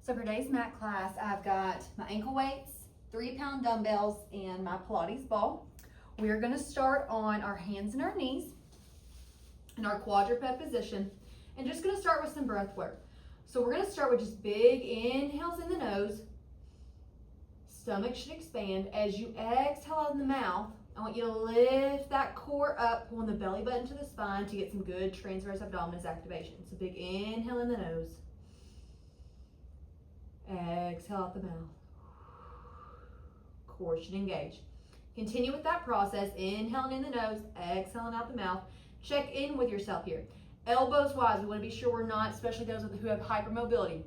So for today's mat class, I've got my ankle weights, 3-pound dumbbells, and my Pilates ball. We are gonna start on our hands and our knees in our quadruped position, and just gonna start with some breath work. So we're gonna start with just big inhales in the nose. Stomach should expand. As you exhale out in the mouth, I want you to lift that core up, pulling the belly button to the spine to get some good transverse abdominis activation. So big inhale in the nose. Exhale out the mouth. Core should engage. Continue with that process, inhaling in the nose, exhaling out the mouth. Check in with yourself here. Elbows wise, we want to be sure we're not, especially those who have hypermobility,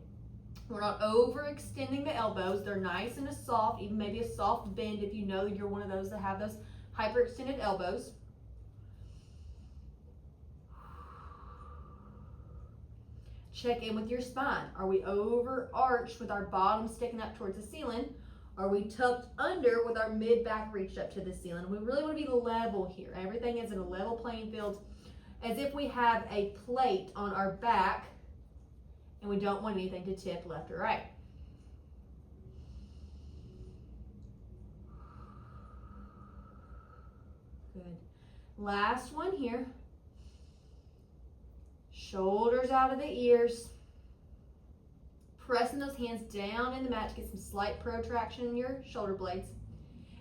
we're not overextending the elbows. They're nice and soft, even maybe a soft bend if you know you're one of those that have those hyperextended elbows. Check in with your spine. Are we overarched with our bottom sticking up towards the ceiling? Are we tucked under with our mid-back reached up to the ceiling? We really want to be level here. Everything is in a level playing field, as if we have a plate on our back and we don't want anything to tip left or right. Good. Last one here. Shoulders out of the ears. Pressing those hands down in the mat to get some slight protraction in your shoulder blades.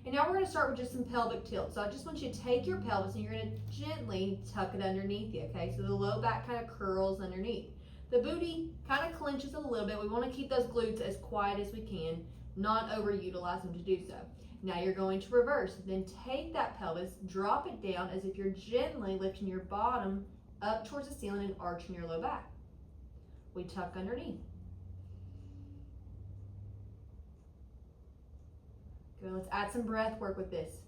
And now we're going to start with just some pelvic tilt. So I just want you to take your pelvis and you're going to gently tuck it underneath you, okay? So the low back kind of curls underneath. The booty kind of clenches a little bit. We want to keep those glutes as quiet as we can, not overutilize them to do so. Now you're going to reverse. Then take that pelvis, drop it down as if you're gently lifting your bottom up towards the ceiling and arching your low back. We tuck underneath. Good, let's add some breath work with this.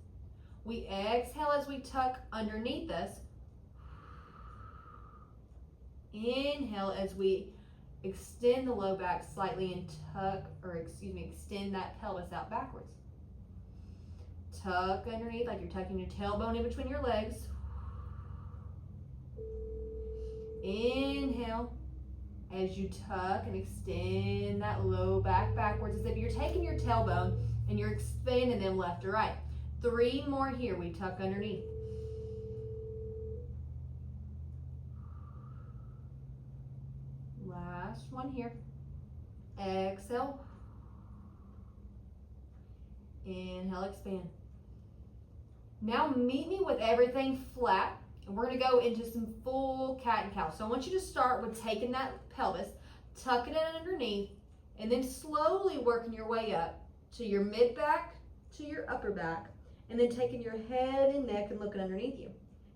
We exhale as we tuck underneath us. Inhale as we extend the low back slightly and extend that pelvis out backwards. Tuck underneath like you're tucking your tailbone in between your legs. Inhale as you tuck and extend that low back backwards, as if you're taking your tailbone and you're expanding them left to right. 3 more here. We tuck underneath. Last one here. Exhale. Inhale, expand. Now meet me with everything flat. And we're going to go into some full cat and cow. So I want you to start with taking that pelvis, tucking it underneath, and then slowly working your way up to your mid back, to your upper back, and then taking your head and neck and looking underneath you.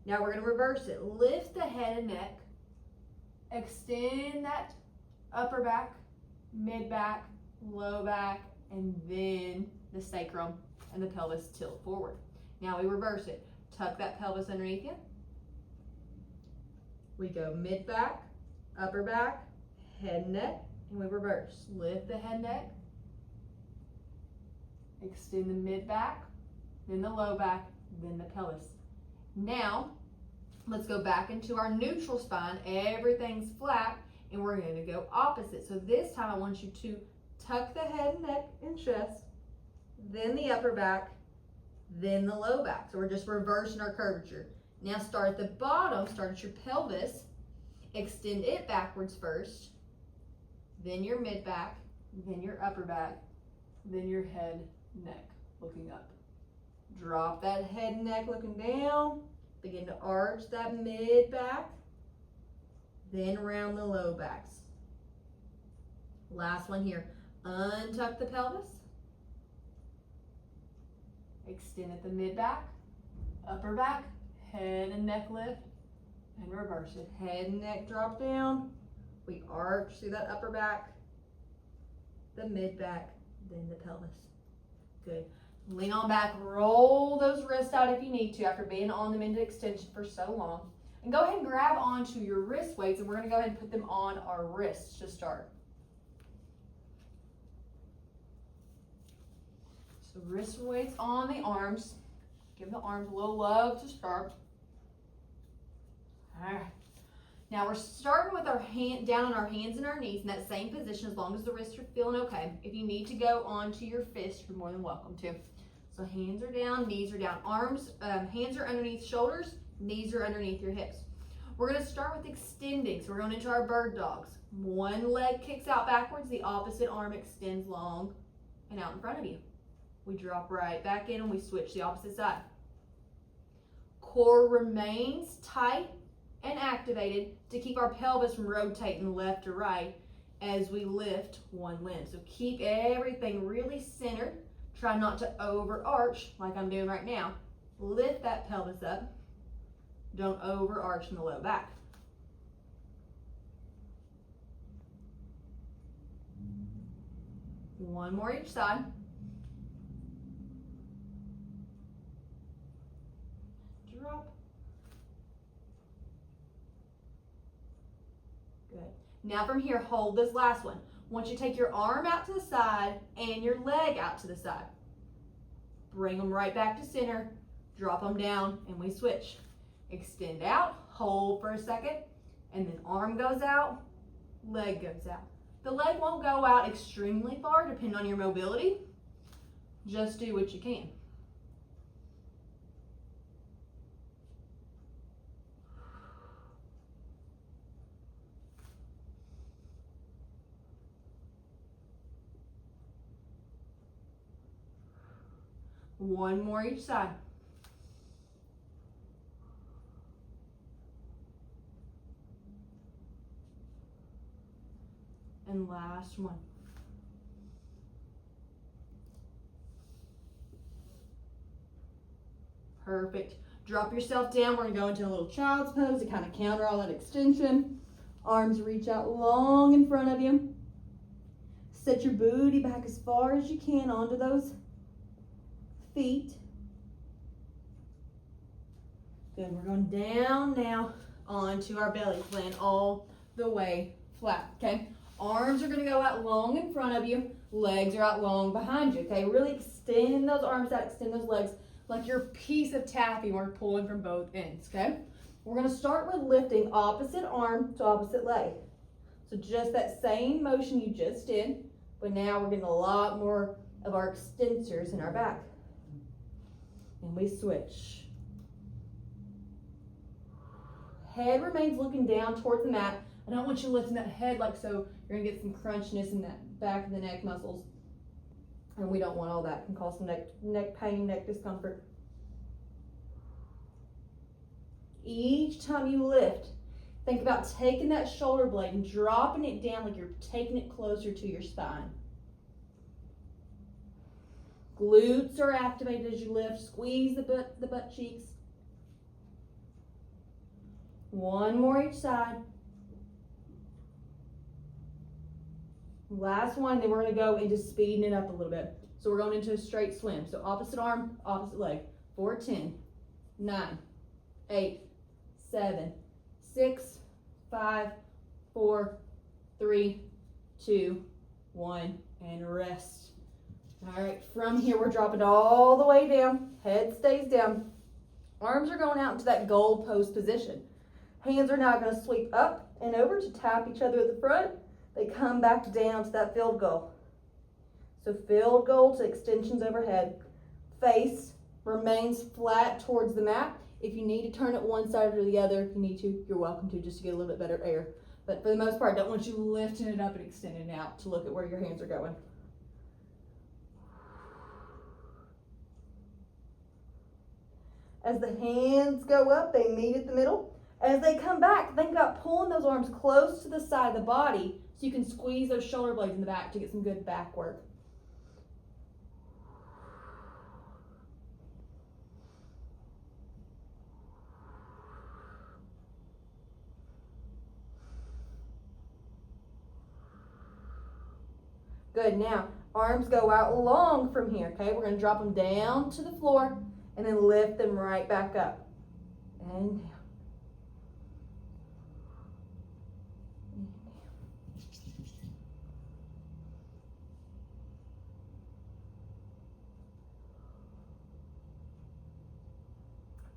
Now we're going to reverse it. Lift the head and neck, extend that upper back, mid back, low back, and then the sacrum and the pelvis tilt forward. Now we reverse it. Tuck that pelvis underneath you. We go mid back, upper back, head and neck, and we reverse. Lift the head and neck, extend the mid back, then the low back, then the pelvis. Now, let's go back into our neutral spine. Everything's flat, and we're going to go opposite. So this time I want you to tuck the head and neck and chest, then the upper back, then the low back. So we're just reversing our curvature. Now start at the bottom, start at your pelvis, extend it backwards first, then your mid back, then your upper back, then your head, neck, looking up. Drop that head and neck looking down, begin to arch that mid back, then round the low backs. Last one here, untuck the pelvis, extend at the mid back, upper back, head and neck lift, and reverse it. Head and neck drop down. We arch through that upper back, the mid back, then the pelvis. Good. Lean on back, roll those wrists out if you need to after being on them into extension for so long. And go ahead and grab onto your wrist weights, and we're going to go ahead and put them on our wrists to start. So wrist weights on the arms. Give the arms a little love to start. All right. Now we're starting with our hand down on our hands and our knees in that same position as long as the wrists are feeling okay. If you need to go onto your fist, you're more than welcome to. So hands are down, knees are down, arms, hands are underneath shoulders, knees are underneath your hips. We're gonna start with extending. So we're going into our bird dogs. One leg kicks out backwards, the opposite arm extends long and out in front of you. We drop right back in and we switch the opposite side. Core remains tight and activated to keep our pelvis from rotating left or right as we lift one limb. So keep everything really centered. Try not to overarch like I'm doing right now. Lift that pelvis up. Don't overarch in the low back. One more each side. Drop. Good. Now from here, hold this last one. Once you take your arm out to the side and your leg out to the side, bring them right back to center, drop them down, and we switch. Extend out, hold for a second, and then arm goes out, leg goes out. The leg won't go out extremely far, depending on your mobility. Just do what you can. One more each side. And last one. Perfect. Drop yourself down. We're going to go into a little child's pose to kind of counter all that extension. Arms reach out long in front of you. Set your booty back as far as you can onto those feet. Good. We're going down now onto our belly, laying all the way flat. Okay. Arms are going to go out long in front of you. Legs are out long behind you. Okay. Really extend those arms out. Extend those legs like you're a piece of taffy. We're pulling from both ends. Okay. We're going to start with lifting opposite arm to opposite leg. So just that same motion you just did, but now we're getting a lot more of our extensors in our back. And we switch. Head remains looking down towards the mat. I don't want you lifting that head like so. You're going to get some crunchiness in that back of the neck muscles. And we don't want all that. It can cause some neck pain, neck discomfort. Each time you lift, think about taking that shoulder blade and dropping it down like you're taking it closer to your spine. Glutes are activated as you lift. Squeeze the butt cheeks. One more each side. Last one, then we're going to go into speeding it up a little bit. So we're going into a straight swim. So opposite arm, opposite leg. 4, 10, 9, 8, 7, 6, 5, 4, 3, 2, 1, and rest. All right, from here, we're dropping all the way down. Head stays down. Arms are going out into that goal post position. Hands are now going to sweep up and over to tap each other at the front. They come back down to that field goal. So field goal to extensions overhead. Face remains flat towards the mat. If you need to turn it one side or the other, if you need to, you're welcome to, just to get a little bit better air. But for the most part, I don't want you lifting it up and extending it out to look at where your hands are going. As the hands go up, they meet at the middle. As they come back, think about pulling those arms close to the side of the body so you can squeeze those shoulder blades in the back to get some good back work. Good. Now, arms go out long from here, okay? We're going to drop them down to the floor and then lift them right back up. And down.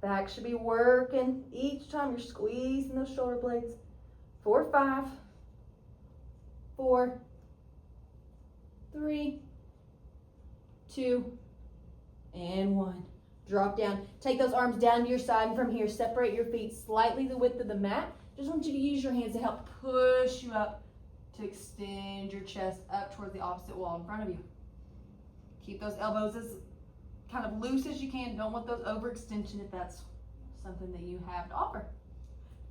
Back should be working each time you're squeezing those shoulder blades. 4, 5, 4, 3, 2, and 1. Drop down. Take those arms down to your side, and from here, separate your feet slightly the width of the mat. Just want you to use your hands to help push you up to extend your chest up towards the opposite wall in front of you. Keep those elbows as kind of loose as you can. Don't want those overextension if that's something that you have to offer.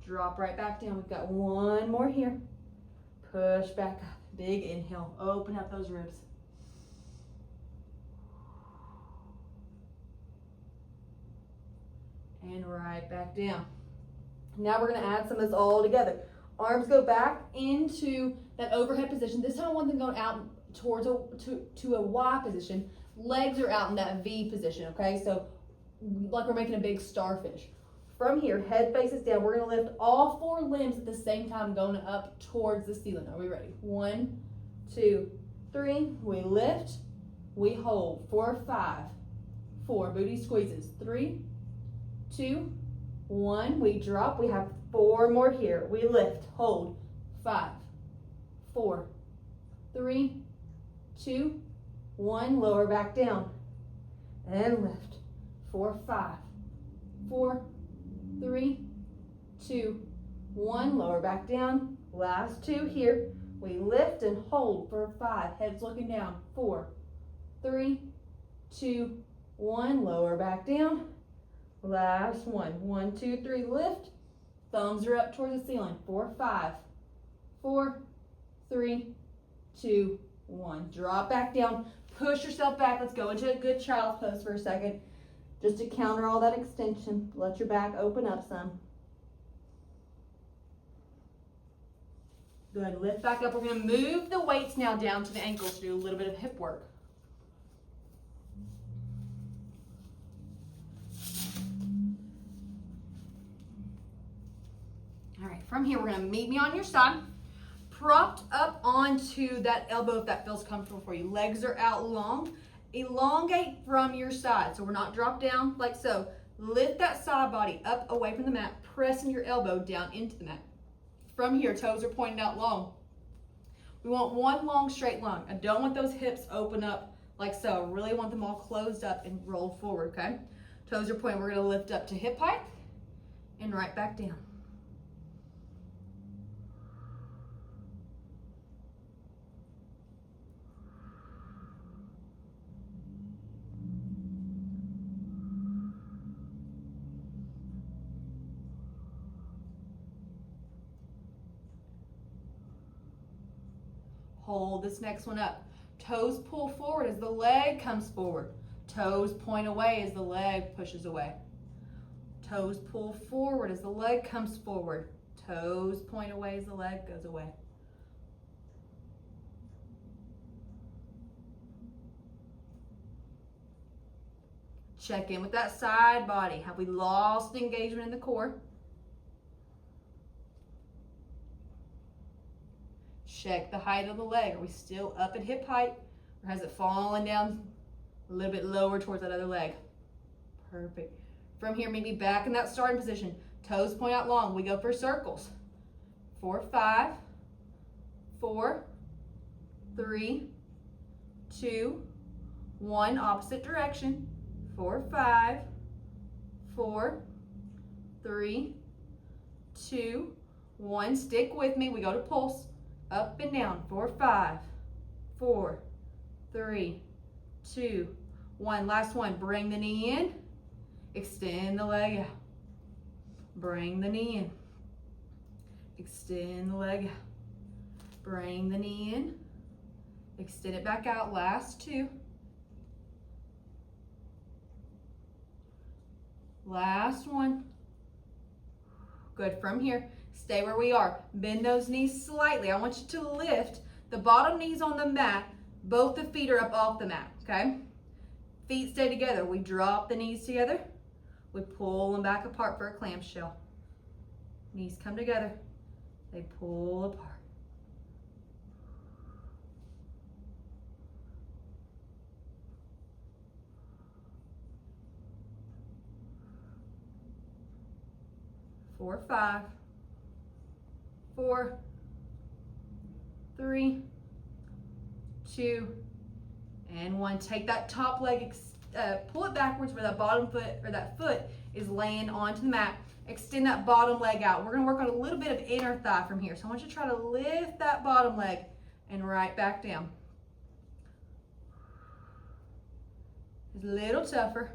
Drop right back down. We've got one more here. Push back up. Big inhale. Open up those ribs. And right back down. Now we're going to add some of this all together. Arms go back into that overhead position. This time I want them going out towards to a Y position. Legs are out in that V position, okay? So like we're making a big starfish. From here, head faces down. We're going to lift all 4 limbs at the same time, going up towards the ceiling. Are we ready? 1, 2, 3. We lift. We hold. 4, 5, 4. Booty squeezes. 3, 2, 1. We drop. We have 4 more here. We lift. Hold. 5, 4, 3, 2, 1. Lower back down. And lift. 4, 5, 4, 3, 2, 1. Lower back down. Last 2 here. We lift and hold for 5. Heads looking down. 4, 3, 2, 1. Lower back down. Last 1. 1, 2, 3. Lift. Thumbs are up towards the ceiling. 4, 5, 4, 3, 2, 1. Drop back down. Push yourself back. Let's go into a good child's pose for a second. Just to counter all that extension. Let your back open up some. Good. Lift back up. We're going to move the weights now down to the ankles to do a little bit of hip work. All right. From here, we're going to meet me on your side. Propped up onto that elbow if that feels comfortable for you. Legs are out long. Elongate from your side. So we're not dropped down like so. Lift that side body up away from the mat, pressing your elbow down into the mat. From here, toes are pointed out long. We want one long straight line. I don't want those hips open up like so. I really want them all closed up and rolled forward, okay? Toes are pointed. We're going to lift up to hip height and right back down. Hold this next one up. Toes pull forward as the leg comes forward. Toes point away as the leg pushes away. Toes pull forward as the leg comes forward. Toes point away as the leg goes away. Check in with that side body. Have we lost engagement in the core? Check the height of the leg. Are we still up at hip height, or has it fallen down a little bit lower towards that other leg? Perfect. From here, maybe back in that starting position. Toes point out long. We go for circles. 4, 5, 4, 3, 2, 1. Opposite direction. 4, 5, 4, 3, 2, 1. Stick with me. We go to pulse. Up and down. 4, 5, 4, 3, 2, 1. Last one. Bring the knee in. Extend the leg out. Bring the knee in. Extend the leg out. Bring the knee in. Extend it back out. Last 2. Last 1. Good. From here, stay where we are. Bend those knees slightly. I want you to lift the bottom knees on the mat. Both the feet are up off the mat, okay? Feet stay together. We drop the knees together. We pull them back apart for a clamshell. Knees come together. They pull apart. Four, 5, 4, 3, 2, and 1. Take that top leg, pull it backwards where that bottom foot or that foot is laying onto the mat. Extend that bottom leg out. We're going to work on a little bit of inner thigh from here. So I want you to try to lift that bottom leg and right back down. It's a little tougher.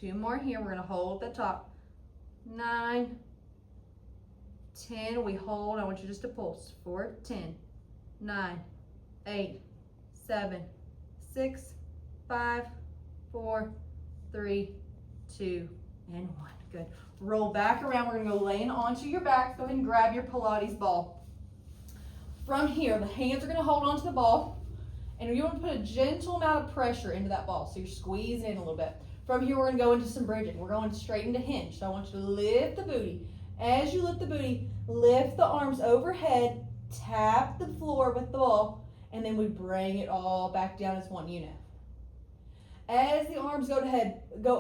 Two more here. We're going to hold the top. 9, 10. We hold. I want you just to pulse. 4, 10, 9, 8, 7, 6, 5, 4, 3, 2, and 1. Good. Roll back around. We're going to go laying onto your back. Go ahead and grab your Pilates ball. From here, the hands are going to hold onto the ball, and you want to put a gentle amount of pressure into that ball. So you're squeezing in a little bit. From here, we're going to go into some bridging. We're going straight into hinge. So I want you to lift the booty. As you lift the booty, lift the arms overhead, tap the floor with the ball, and then we bring it all back down as one unit. As the arms go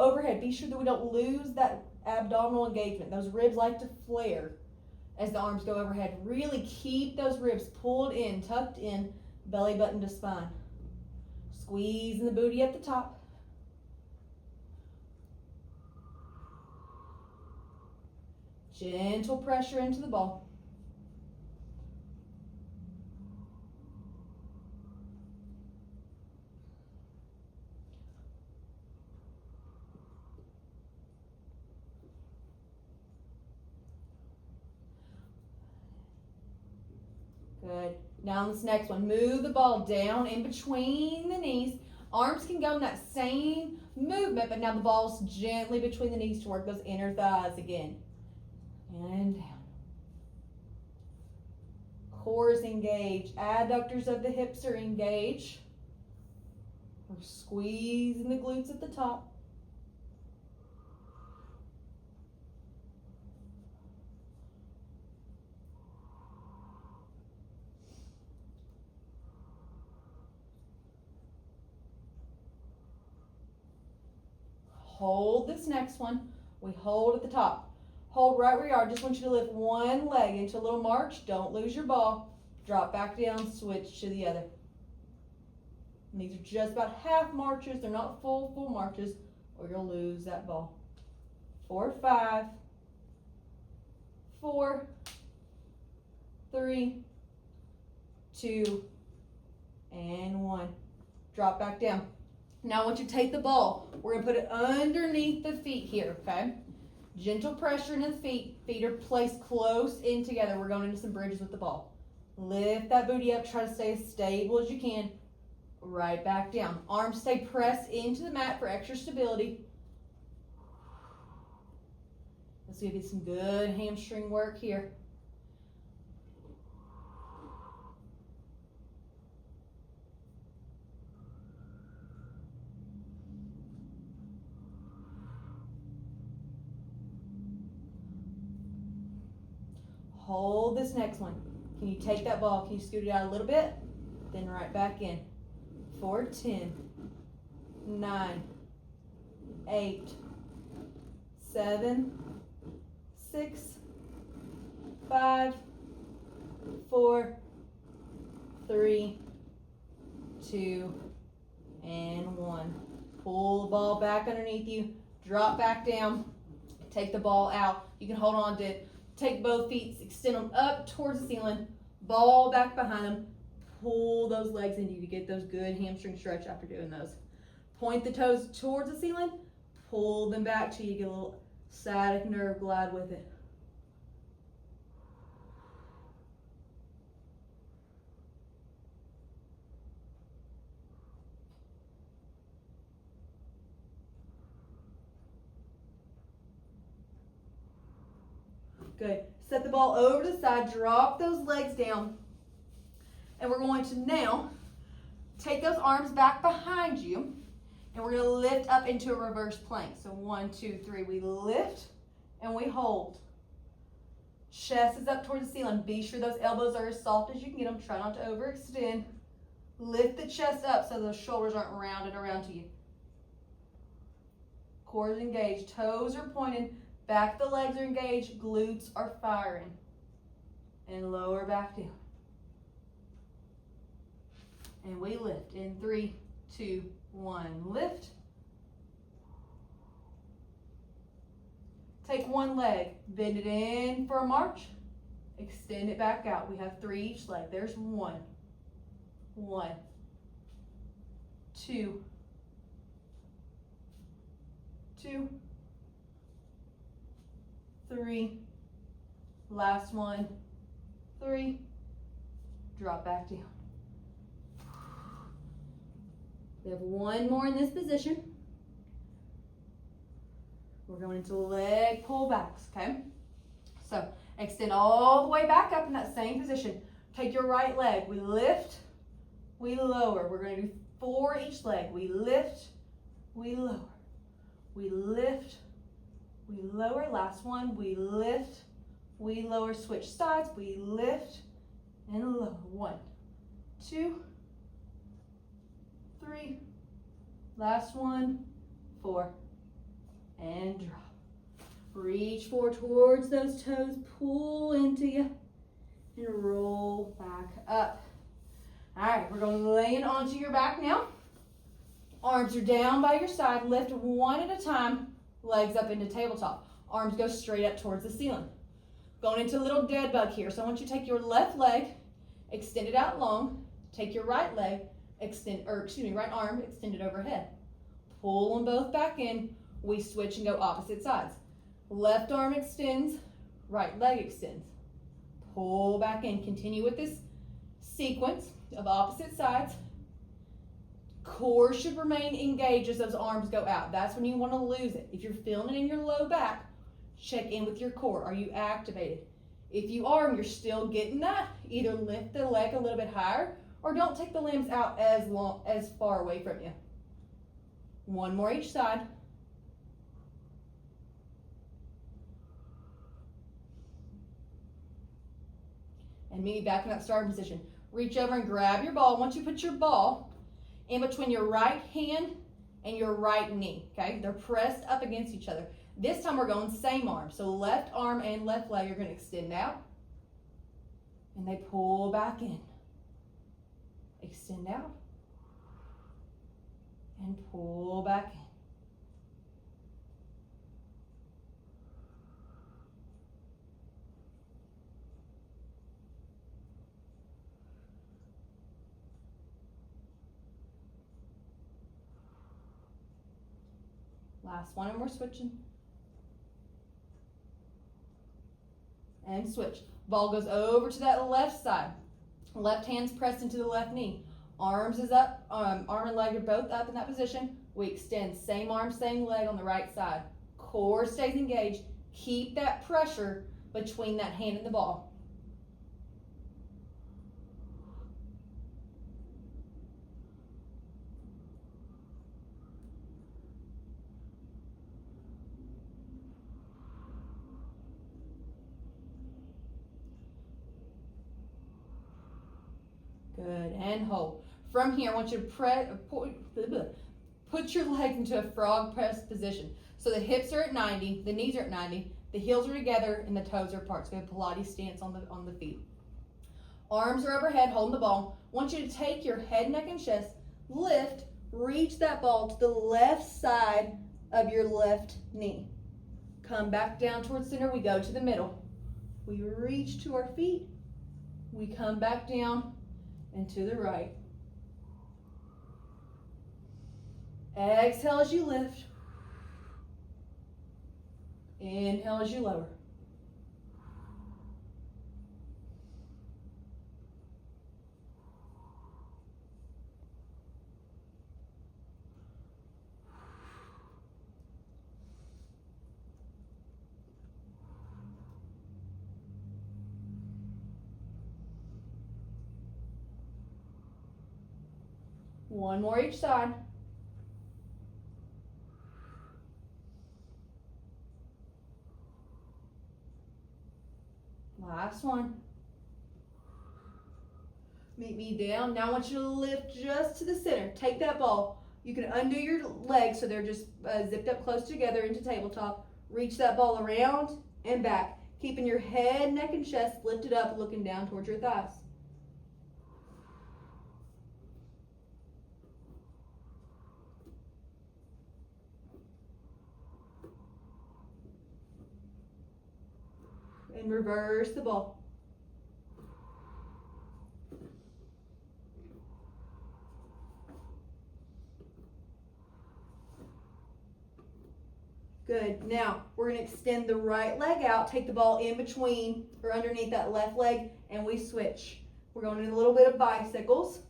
overhead, be sure that we don't lose that abdominal engagement. Those ribs like to flare as the arms go overhead. Really keep those ribs pulled in, tucked in, belly button to spine. Squeezing the booty at the top. Gentle pressure into the ball. Good. Now on this next one, move the ball down in between the knees. Arms can go in that same movement, but now the ball's gently between the knees to work those inner thighs again. And down. Core is engaged. Adductors of the hips are engaged. We're squeezing the glutes at the top. Hold this next one. We hold at the top. Hold right where you are. Just want you to lift one leg into a little march. Don't lose your ball. Drop back down, switch to the other. And these are just about half marches. They're not full marches, or you'll lose that ball. 4, 5, 4, 3, 2, and 1. Drop back down. Now I want you to take the ball. We're going to put it underneath the feet here, okay? Gentle pressure into the feet. Feet are placed close in together. We're going into some bridges with the ball. Lift that booty up. Try to stay as stable as you can. Right back down. Arms stay pressed into the mat for extra stability. Let's give you some good hamstring work here. Hold this next one. Can you take that ball? Can you scoot it out a little bit? Then right back in. 4, 10, 9, 8, 7, 6, 5, 4, 3, 2, and 1. Pull the ball back underneath you. Drop back down. Take the ball out. You can hold on to it. Take both feet, extend them up towards the ceiling, ball back behind them, pull those legs into you to get those good hamstring stretch after doing those. Point the toes towards the ceiling, pull them back till you get a little sciatic nerve glide with it. Good. Set the ball over to the side, drop those legs down, and we're going to now take those arms back behind you, and we're going to lift up into a reverse plank. So 1, 2, 3, we lift, and we hold. Chest is up towards the ceiling. Be sure those elbows are as soft as you can get them. Try not to overextend. Lift the chest up so those shoulders aren't rounded around to you. Core is engaged. Toes are pointed. Back of the legs are engaged. Glutes are firing. And lower back down. And we lift in 3, 2, 1. Lift. Take one leg, bend it in for a march, extend it back out. We have 3 each leg. There's 1, 1, 2, 2, 3, last one, 3, drop back down. We have 1 more in this position. We're going into leg pullbacks, okay? So extend all the way back up in that same position. Take your right leg. We lift, we lower. We're going to do 4 each leg. We lift, we lower. We lift, we lower. Last one, we lift, we lower. Switch sides. We lift and lower. 1, 2, 3. Last one, 4. And drop. Reach forward towards those toes. Pull into you. And roll back up. All right, we're going to lay it onto your back now. Arms are down by your side. Lift one at a time. Legs up into tabletop. Arms go straight up towards the ceiling. Going into a little dead bug here. So I want you to take your left leg, extend it out long. Take your right leg, right arm, extend it overhead. Pull them both back in. We switch and go opposite sides. Left arm extends, right leg extends. Pull back in. Continue with this sequence of opposite sides. Core should remain engaged as those arms go out. That's when you want to lose it. If you're feeling it in your low back, check in with your core. Are you activated? If you are and you're still getting that, either lift the leg a little bit higher or don't take the limbs out as far away from you. 1 more each side. And meet me back in that starting position. Reach over and grab your ball. Once you put your ball in between your right hand and your right knee, okay? They're pressed up against each other. This time we're going same arm. So left arm and left leg are going to extend out. And they pull back in. Extend out. And pull back in. Last one, and we're switching. And switch. Ball goes over to that left side. Left hand's pressed into the left knee. Arms is up, arm and leg are both up in that position. We extend, same arm, same leg on the right side. Core stays engaged. Keep that pressure between that hand and the ball. Good, and hold. From here, I want you to put your legs into a frog press position. So the hips are at 90, the knees are at 90, the heels are together, and the toes are apart. So we have Pilates stance on the feet. Arms are overhead, holding the ball. I want you to take your head, neck, and chest, lift, reach that ball to the left side of your left knee. Come back down towards center, we go to the middle. We reach to our feet, we come back down, and to the right. Exhale as you lift. Inhale as you lower. One more each side. Last one. Meet me down. Now I want you to lift just to the center. Take that ball. You can undo your legs so they're just zipped up close together into tabletop. Reach that ball around and back, keeping your head, neck, and chest lifted up, looking down towards your thighs. And reverse the ball. Good. Now, we're going to extend the right leg out, take the ball in between or underneath that left leg, and we switch. We're going in a little bit of bicycles.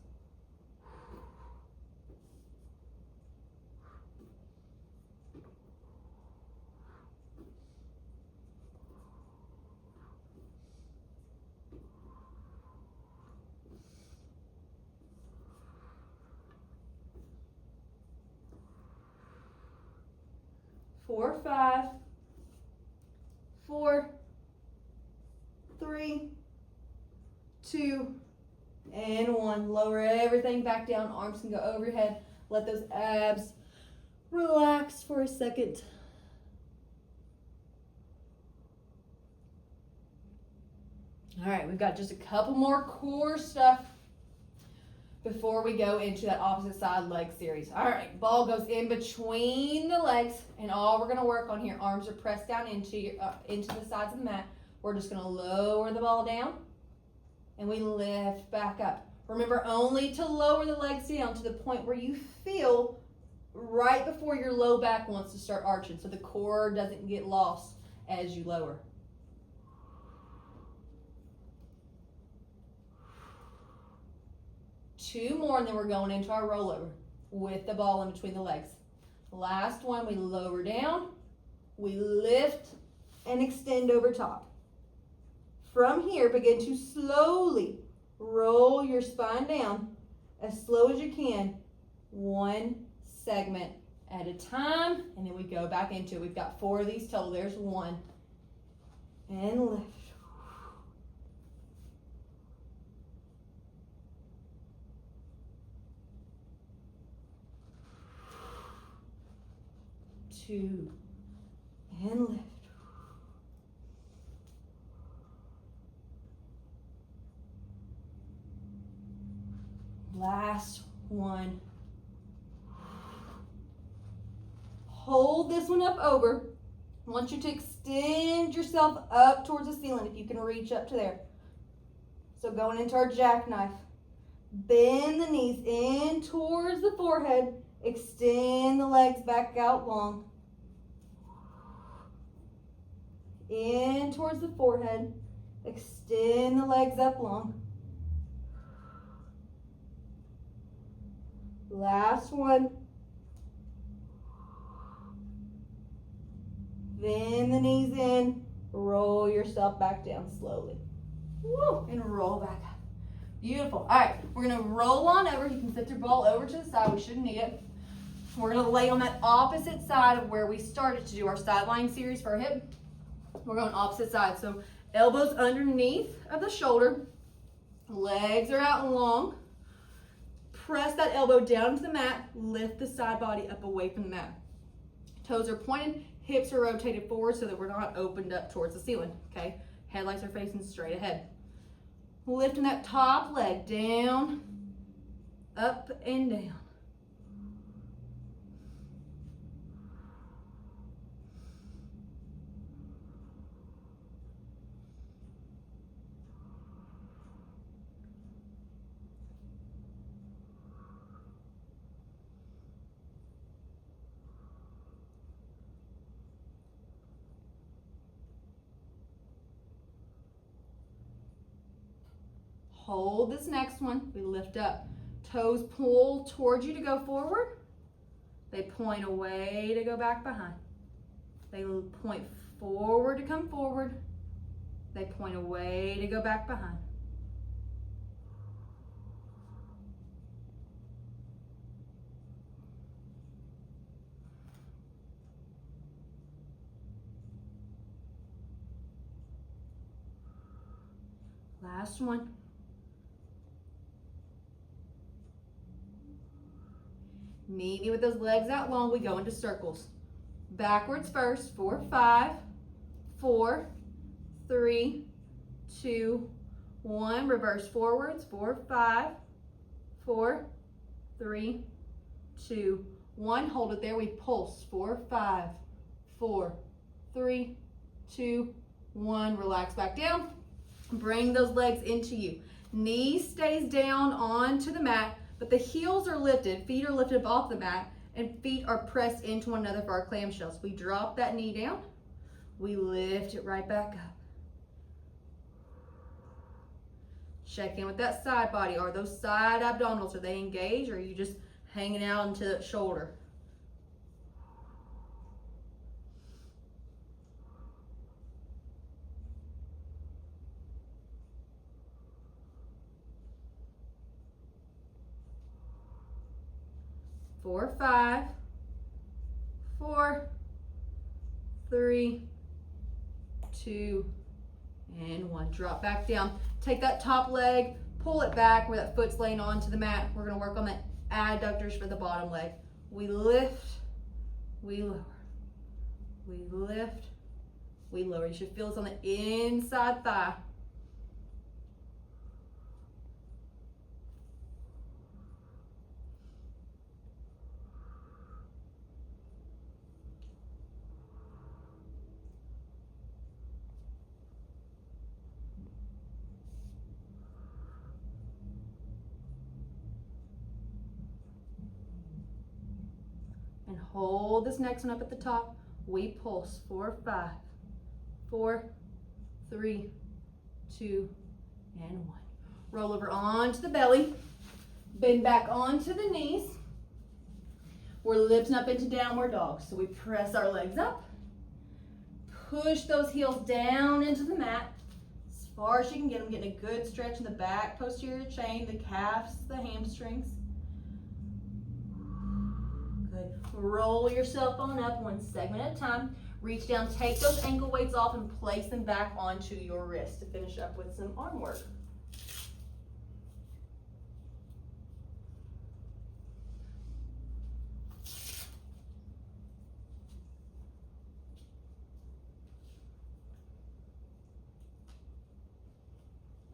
Four, 5, 4, 3, 2, and 1. Lower everything back down. Arms can go over your head. Let those abs relax for a second. All right, we've got just a couple more core stuff before we go into that opposite side leg series. All right, ball goes in between the legs, and all we're going to work on here, arms are pressed down into the sides of the mat. We're just going to lower the ball down, and we lift back up. Remember only to lower the legs down to the point where you feel right before your low back wants to start arching, so the core doesn't get lost as you lower. Two more, and then we're going into our rollover with the ball in between the legs. Last one, we lower down, we lift and extend over top. From here, begin to slowly roll your spine down as slow as you can, one segment at a time, and then we go back into it. We've got 4 of these total. There's 1. And lift. 2, and lift. Last one. Hold this one up over. I want you to extend yourself up towards the ceiling if you can reach up to there. So going into our jackknife. Bend the knees in towards the forehead. Extend the legs back out long. In towards the forehead. Extend the legs up long. Last one. Bend the knees in. Roll yourself back down slowly. Woo, and roll back up. Beautiful. All right, we're going to roll on over. You can set your ball over to the side. We shouldn't need it. We're going to lay on that opposite side of where we started to do our sideline series for our hip. We're going opposite side. So elbows underneath of the shoulder. Legs are out and long. Press that elbow down to the mat. Lift the side body up away from the mat. Toes are pointed. Hips are rotated forward so that we're not opened up towards the ceiling. Okay? Headlights are facing straight ahead. Lifting that top leg down, up and down. Hold this next one. We lift up. Toes pull towards you to go forward. They point away to go back behind. They point forward to come forward. They point away to go back behind. Last one. Meet me with those legs out long. We go into circles. Backwards first. 4, 5, 4, 3, 2, 1. Reverse forwards. 4, 5, 4, 3, 2, 1. Hold it there. We pulse. 4, 5, 4, 3, 2, 1. Relax back down. Bring those legs into you. Knee stays down onto the mat, but the heels are lifted. Feet are lifted off the mat, and feet are pressed into one another for our clamshells. We drop that knee down. We lift it right back up. Check in with that side body. Are those side abdominals, are they engaged, or are you just hanging out into the shoulder? Four, 5, 4, 3, 2, and 1. Drop back down. Take that top leg, pull it back where that foot's laying onto the mat. We're going to work on the adductors for the bottom leg. We lift, we lower. We lift, we lower. You should feel this on the inside thigh. And hold this next one up at the top. We pulse. 4, 5, 4, 3, 2, and 1. Roll over onto the belly. Bend back onto the knees. We're lifting up into downward dog. So we press our legs up. Push those heels down into the mat as far as you can get them. Getting a good stretch in the back posterior chain, the calves, the hamstrings. Good. Roll yourself on up one segment at a time. Reach down, take those ankle weights off and place them back onto your wrist to finish up with some arm work.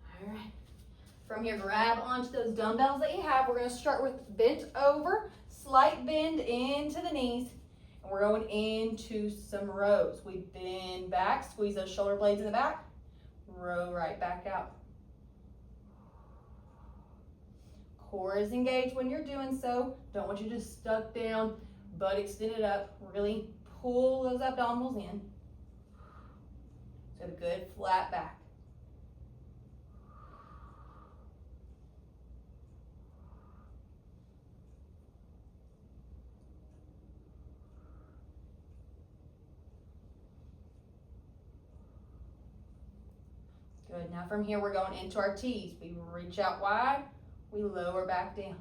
All right. From here, grab onto those dumbbells that you have. We're going to start with bent over, slight bend into the knees. And we're going into some rows. We bend back, squeeze those shoulder blades in the back, row right back out. Core is engaged when you're doing so. Don't want you just stuck down, butt extended up. Really pull those abdominals in. So a good flat back. Good. Now from here, we're going into our T's. We reach out wide, we lower back down.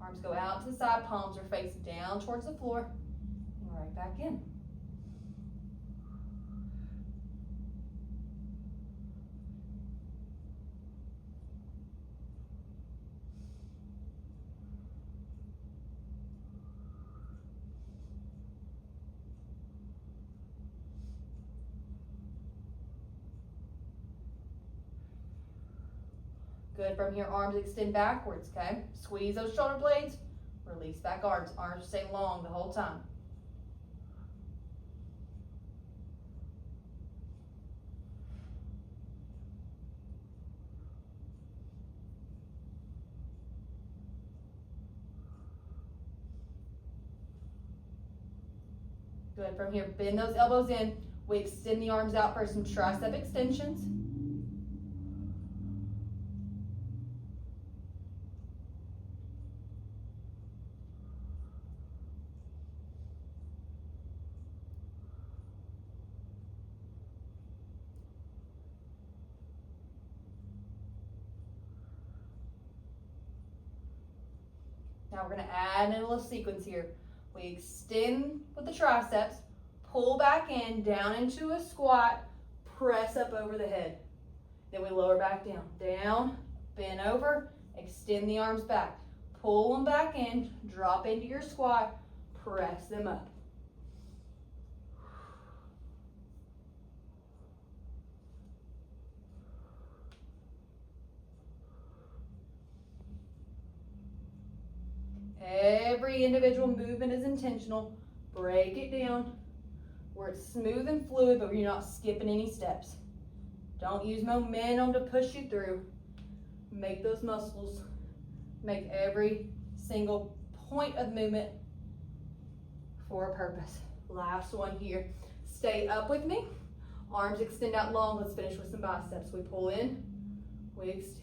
Arms go out to the side, palms are facing down towards the floor, and right back in. Good. From here, arms extend backwards, okay? Squeeze those shoulder blades, release back arms. Arms stay long the whole time. Good. From here, bend those elbows in. We extend the arms out for some tricep extensions. Now we're going to add in a little sequence here. We extend with the triceps, pull back in, down into a squat, press up over the head. Then we lower back down. Down, bend over, extend the arms back. Pull them back in, drop into your squat, press them up. Every individual movement is intentional. Break it down where it's smooth and fluid, but you're not skipping any steps. Don't use momentum to push you through. Make those muscles, make every single point of movement for a purpose. Last one here. Stay up with me. Arms extend out long. Let's finish with some biceps. We pull in, we extend.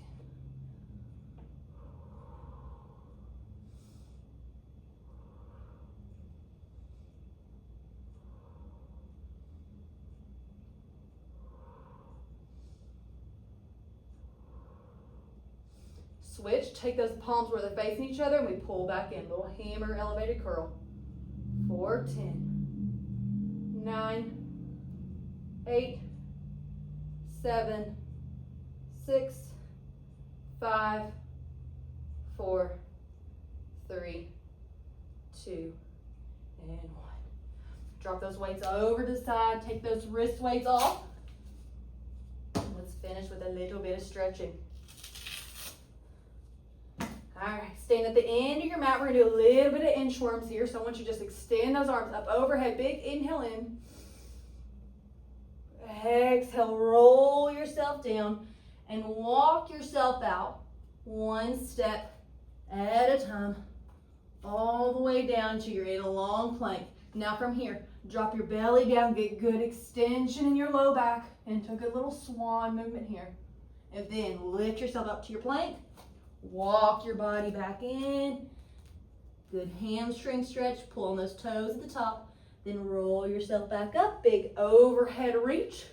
Switch, take those palms where they're facing each other and we pull back in. Little hammer, elevated curl. 4, 10, 9, 8, 7, 6, 5, 4, 3, 2, and 1. Drop those weights over to the side. Take those wrist weights off. Let's finish with a little bit of stretching. All right, stand at the end of your mat. We're gonna do a little bit of inchworms here. So I want you to just extend those arms up overhead. Big inhale in. Exhale, roll yourself down and walk yourself out one step at a time, all the way down to you're in a long plank. Now from here, drop your belly down, get good extension in your low back, and took a little swan movement here. And then lift yourself up to your plank. Walk your body back in. Good hamstring stretch. Pull on those toes at the top. Then roll yourself back up. Big overhead reach.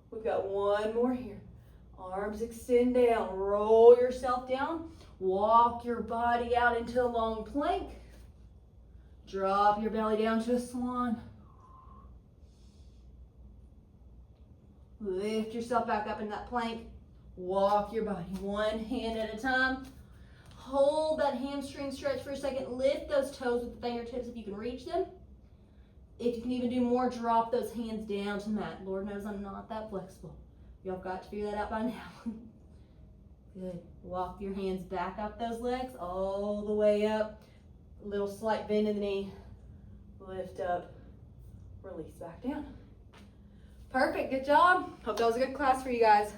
We've got one more here. Arms extend down. Roll yourself down. Walk your body out into a long plank. Drop your belly down to a swan. Lift yourself back up in that plank. Walk your body one hand at a time. Hold that hamstring stretch for a second. Lift those toes with the fingertips if you can reach them. If you can even do more, drop those hands down to the mat. Lord knows I'm not that flexible. Y'all got to figure that out by now. Good. Walk your hands back up those legs all the way up. A little slight bend in the knee. Lift up. Release back down. Perfect. Good job. Hope that was a good class for you guys.